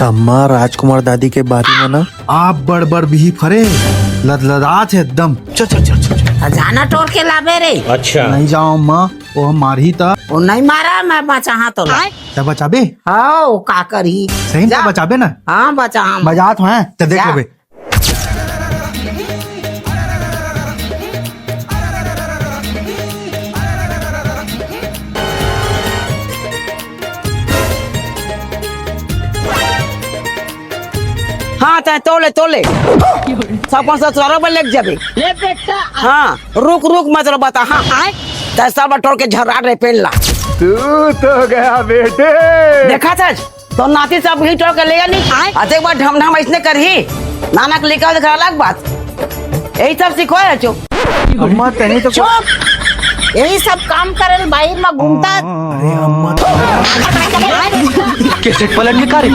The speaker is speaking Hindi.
अम्मा राजकुमार दादी के बारी में ना आप बड़ भी फरे लदलदात है एकदम। चल चल चल चल चल। खजाना तोड़ के लाबे रे। अच्छा नहीं जाओ अम्मा, वो हम मार ही था। वो नहीं मारा, मैं बचा तो ला। तब बचाबे हाँ वो का करी। सही में बचाबे ना। हाँ बचा हम। बजात हैं तो देख जा। लेबे। हाँ चाहे तोले सब बराबर लेके जाबे। ले बेटा। हाँ रुक मतलब बता। हाँ चाहे सब टोल के झर्रा रे पेड़ ला। तू तो गया बेटे। देखा था तो नाती सब ही टोल के ले नहीं आते एक बार ढम ऐसने कर ही नाना के लेकर दिखा अलग बात। यही सब सिखो है चो। अम्मा तेने तो चुप, यही सब काम करे बाहर में घूमता। अरे अम्मा कैसेट पलट निकाल